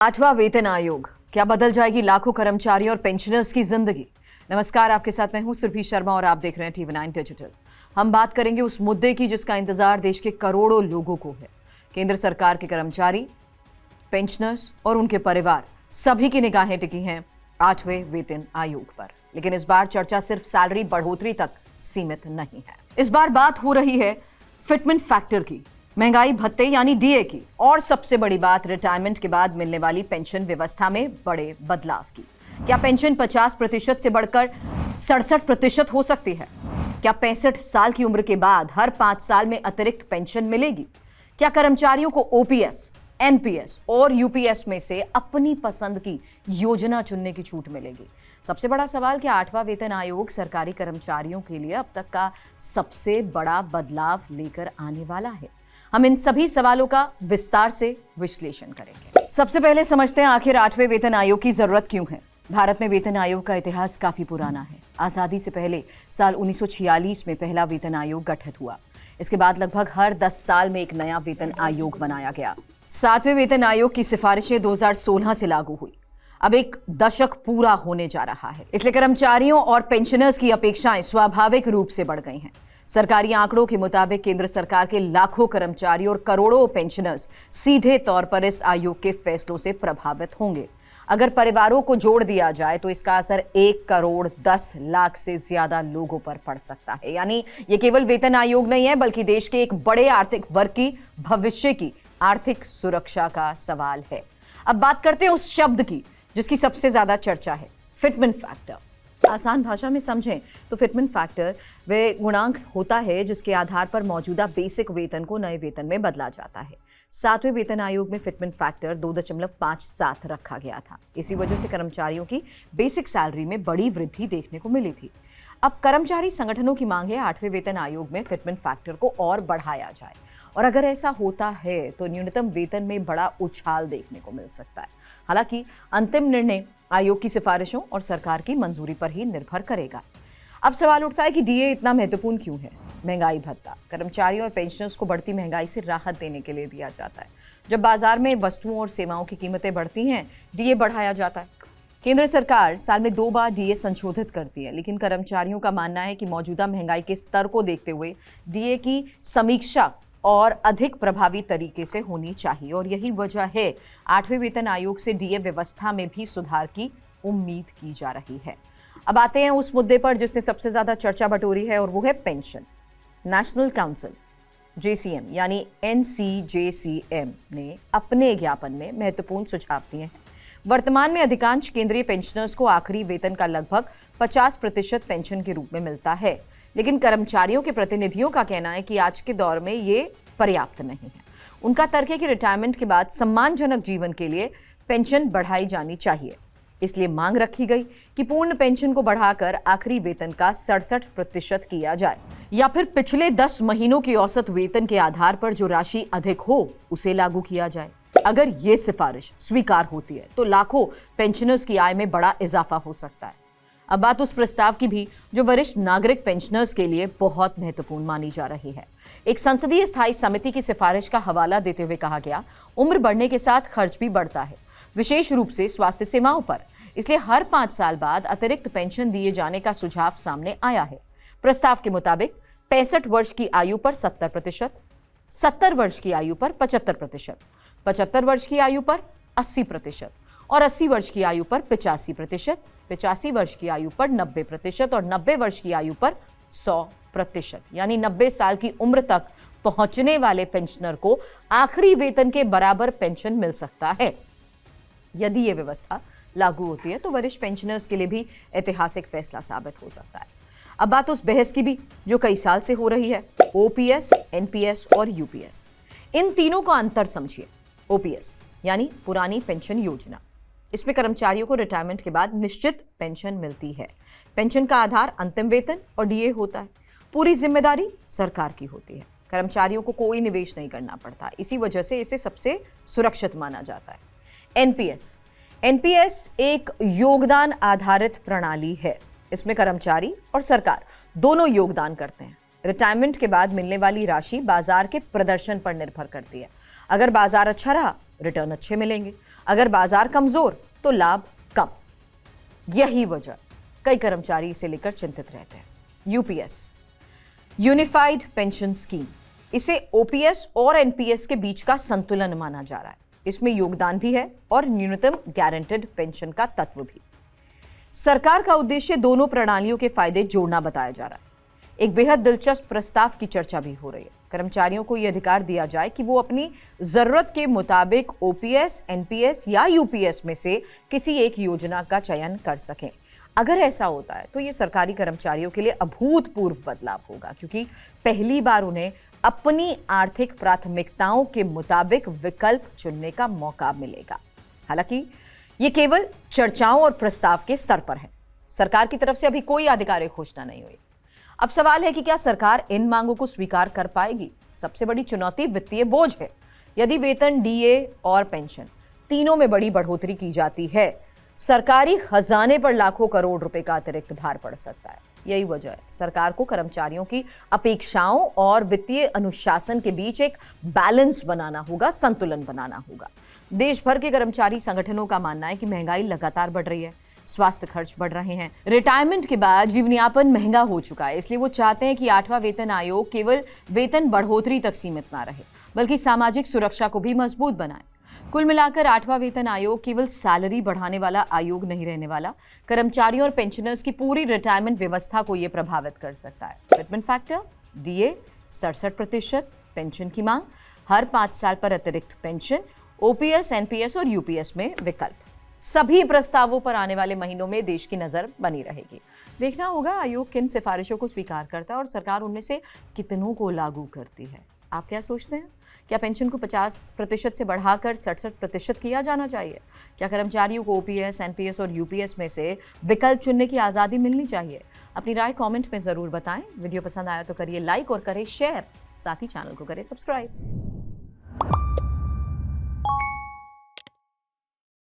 8वां वेतन आयोग क्या बदल जाएगी लाखों कर्मचारियों और पेंशनर्स की जिंदगी। नमस्कार, आपके साथ मैं हूं सुरभि शर्मा और आप देख रहे हैं TV9 डिजिटल। हम बात करेंगे उस मुद्दे की जिसका इंतजार देश के करोड़ों लोगों को है। केंद्र सरकार के कर्मचारी, पेंशनर्स और उनके परिवार सभी की निगाहें टिकी हैं 8वें वेतन आयोग पर। लेकिन इस बार चर्चा सिर्फ सैलरी बढ़ोतरी तक सीमित नहीं है। इस बार बात हो रही है फिटमेंट फैक्टर की, महंगाई भत्ते यानी डीए की, और सबसे बड़ी बात रिटायरमेंट के बाद मिलने वाली पेंशन व्यवस्था में बड़े बदलाव की। क्या पेंशन 50% से बढ़कर 67% हो सकती है? क्या 65 साल की उम्र के बाद हर 5 साल में अतिरिक्त पेंशन मिलेगी? क्या कर्मचारियों को ओपीएस, एनपीएस और यूपीएस में से अपनी पसंद की योजना चुनने की छूट मिलेगी? सबसे बड़ा सवाल, क्या 8वां वेतन आयोग सरकारी कर्मचारियों के लिए अब तक का सबसे बड़ा बदलाव लेकर आने वाला है? हम इन सभी सवालों का विस्तार से विश्लेषण करेंगे। सबसे पहले समझते हैं आखिर 8वें वेतन आयोग की जरूरत क्यों है। भारत में वेतन आयोग का इतिहास काफी पुराना है। आजादी से पहले साल 1946 में पहला वेतन आयोग गठित हुआ। इसके बाद लगभग हर 10 साल में एक नया वेतन आयोग बनाया गया। 7वें वेतन आयोग की सिफारिशें 2016 से लागू हुई। अब एक दशक पूरा होने जा रहा है, इसलिए कर्मचारियों और पेंशनर्स की अपेक्षाएं स्वाभाविक रूप से बढ़ गई हैं। सरकारी आंकड़ों के मुताबिक केंद्र सरकार के लाखों कर्मचारी और करोड़ों पेंशनर्स सीधे तौर पर इस आयोग के फैसलों से प्रभावित होंगे। अगर परिवारों को जोड़ दिया जाए तो इसका असर 1 करोड़ 10 लाख से ज्यादा लोगों पर पड़ सकता है। यानी ये केवल वेतन आयोग नहीं है, बल्कि देश के एक बड़े आर्थिक वर्ग की भविष्य की आर्थिक सुरक्षा का सवाल है। अब बात करते हैं उस शब्द की जिसकी सबसे ज्यादा चर्चा है, फिटमेंट फैक्टर। आसान भाषा में समझें तो फिटमेंट फैक्टर वह गुणांक होता है जिसके आधार पर मौजूदा बेसिक वेतन को नए वेतन में बदला जाता है। 7वें वेतन आयोग में फिटमेंट फैक्टर 2.57 रखा गया था। इसी वजह से कर्मचारियों की बेसिक सैलरी में बड़ी वृद्धि देखने को मिली थी। अब कर्मचारी संगठनों की मांग है 8वें वेतन आयोग में फिटमेंट फैक्टर को और बढ़ाया जाए, और अगर ऐसा होता है तो न्यूनतम वेतन में बड़ा उछाल देखने को मिल सकता है। हालांकि अंतिम निर्णय आयोग की सिफारिशों और सरकार की मंजूरी पर ही निर्भर करेगा। अब सवाल उठता है कि डीए इतना महत्वपूर्ण क्यों है? महंगाई भत्ता कर्मचारियों और पेंशनर्स को बढ़ती महंगाई से राहत देने के लिए दिया जाता है। जब बाजार में वस्तुओं और सेवाओं की कीमतें बढ़ती हैं, डीए बढ़ाया जाता है। केंद्र सरकार साल में 2 बार डीए संशोधित करती है, लेकिन कर्मचारियों का मानना है कि मौजूदा महंगाई के स्तर को देखते हुए डीए की समीक्षा और अधिक प्रभावी तरीके से होनी चाहिए, और यही वजह है 8वें वेतन आयोग से डीए व्यवस्था में भी सुधार की उम्मीद की जा रही है। अब आते हैं उस मुद्दे पर जिसने सबसे ज्यादा चर्चा बटोरी है, और वो है पेंशन। नेशनल काउंसिल जेसीएम यानी NCJCM ने अपने ज्ञापन में महत्वपूर्ण सुझाव दिए हैं। वर्तमान में अधिकांश केंद्रीय पेंशनर्स को आखिरी वेतन का लगभग 50% पेंशन के रूप में मिलता है, लेकिन कर्मचारियों के प्रतिनिधियों का कहना है कि आज के दौर में ये पर्याप्त नहीं है। उनका तर्क है कि रिटायरमेंट के बाद सम्मानजनक जीवन के लिए पेंशन बढ़ाई जानी चाहिए। इसलिए मांग रखी गई कि पूर्ण पेंशन को बढ़ाकर आखिरी वेतन का 67% किया जाए, या फिर पिछले 10 महीनों के औसत वेतन के आधार पर जो राशि अधिक हो उसे लागू किया जाए। अगर ये सिफारिश स्वीकार होती है तो लाखों पेंशनर्स की आय में बड़ा इजाफा हो सकता है। अब बात उस प्रस्ताव की भी जो वरिष्ठ नागरिक पेंशनर्स के लिए बहुत महत्वपूर्ण मानी जा रही है। एक संसदीय स्थायी समिति की सिफारिश का हवाला देते हुए कहा गया, उम्र बढ़ने के साथ खर्च भी बढ़ता है, विशेष रूप से स्वास्थ्य सेवाओं पर। इसलिए हर 5 साल बाद अतिरिक्त पेंशन दिए जाने का सुझाव सामने आया है। प्रस्ताव के मुताबिक 65 वर्ष की आयु पर 70%, 70 वर्ष की आयु पर 75%, 75 वर्ष की आयु पर 80%, और 80 वर्ष की आयु पर 85%, 85 वर्ष की आयु पर 90%, और 90 वर्ष की आयु पर 100%। यानी 90 साल की उम्र तक पहुंचने वाले पेंशनर को आखिरी वेतन के बराबर पेंशन मिल सकता है। यदि यह व्यवस्था लागू होती है तो वरिष्ठ पेंशनर्स के लिए भी ऐतिहासिक फैसला साबित हो सकता है। अब बात उस बहस की भी जो कई साल से हो रही है, ओपीएस, एनपीएस और यूपीएस। इन तीनों का अंतर समझिए। ओपीएस यानी पुरानी पेंशन योजना, इसमें कर्मचारियों को रिटायरमेंट के बाद निश्चित पेंशन मिलती है। पेंशन का आधार अंतिम वेतन और डीए होता है। पूरी जिम्मेदारी सरकार की होती है। कर्मचारियों को कोई निवेश नहीं करना पड़ता, इसी वजह से इसे सबसे सुरक्षित माना जाता है। एनपीएस एक योगदान आधारित प्रणाली है। इसमें कर्मचारी और सरकार दोनों योगदान करते हैं। रिटायरमेंट के बाद मिलने वाली राशि बाजार के प्रदर्शन पर निर्भर करती है। अगर बाजार अच्छा रहा, रिटर्न अच्छे मिलेंगे। अगर बाजार कमजोर तो लाभ कम। यही वजह कई कर्मचारी इसे लेकर चिंतित रहते हैं। यूपीएस, यूनिफाइड पेंशन स्कीम, इसे ओपीएस और एनपीएस के बीच का संतुलन माना जा रहा है। इसमें योगदान भी है और न्यूनतम गारंटेड पेंशन का तत्व भी। सरकार का उद्देश्य दोनों प्रणालियों के फायदे जोड़ना बताया जा रहा है। एक बेहद दिलचस्प प्रस्ताव की चर्चा भी हो रही है। कर्मचारियों को यह अधिकार दिया जाए कि वो अपनी जरूरत के मुताबिक ओपीएस, एनपीएस या यूपीएस में से किसी एक योजना का चयन कर सकें। अगर ऐसा होता है तो ये सरकारी कर्मचारियों के लिए अभूतपूर्व बदलाव होगा, क्योंकि पहली बार उन्हें अपनी आर्थिक प्राथमिकताओं के मुताबिक विकल्प चुनने का मौका मिलेगा। हालांकि ये केवल चर्चाओं और प्रस्ताव के स्तर पर है। सरकार की तरफ से अभी कोई आधिकारिक घोषणा नहीं हुई। अब सवाल है कि क्या सरकार इन मांगों को स्वीकार कर पाएगी? सबसे बड़ी चुनौती वित्तीय बोझ है। यदि वेतन, डीए और पेंशन तीनों में बड़ी बढ़ोतरी की जाती है, सरकारी खजाने पर लाखों करोड़ रुपए का अतिरिक्त भार पड़ सकता है। यही वजह है सरकार को कर्मचारियों की अपेक्षाओं और वित्तीय अनुशासन के बीच एक बैलेंस बनाना होगा, संतुलन बनाना होगा। देश भर के कर्मचारी संगठनों का मानना है कि महंगाई लगातार बढ़ रही है, स्वास्थ्य खर्च बढ़ रहे हैं, रिटायरमेंट के बाद जीवनयापन महंगा हो चुका है। इसलिए वो चाहते हैं कि 8वां वेतन आयोग केवल वेतन बढ़ोतरी तक सीमित ना रहे, बल्कि सामाजिक सुरक्षा को भी मजबूत बनाए। कुल मिलाकर 8वां वेतन आयोग केवल सैलरी बढ़ाने वाला आयोग नहीं रहने वाला। कर्मचारियों और पेंशनर्स की पूरी रिटायरमेंट व्यवस्था को यह प्रभावित कर सकता है। फिटमेंट फैक्टर, डीए 67%, पेंशन की मांग, हर 5 साल पर अतिरिक्त पेंशन, ओपीएस, एनपीएस और यूपीएस में विकल्प, सभी प्रस्तावों पर आने वाले महीनों में देश की नजर बनी रहेगी। देखना होगा आयोग किन सिफारिशों को स्वीकार करता है और सरकार उनमें से कितनों को लागू करती है। आप क्या सोचते हैं? क्या पेंशन को 50% से बढ़ाकर 67% किया जाना चाहिए? क्या कर्मचारियों को ओपीएस, एनपीएस और यूपीएस में से विकल्प चुनने की आज़ादी मिलनी चाहिए? अपनी राय कमेंट में ज़रूर बताएं। वीडियो पसंद आया तो करिए लाइक और करें शेयर, साथ ही चैनल को करें सब्सक्राइब।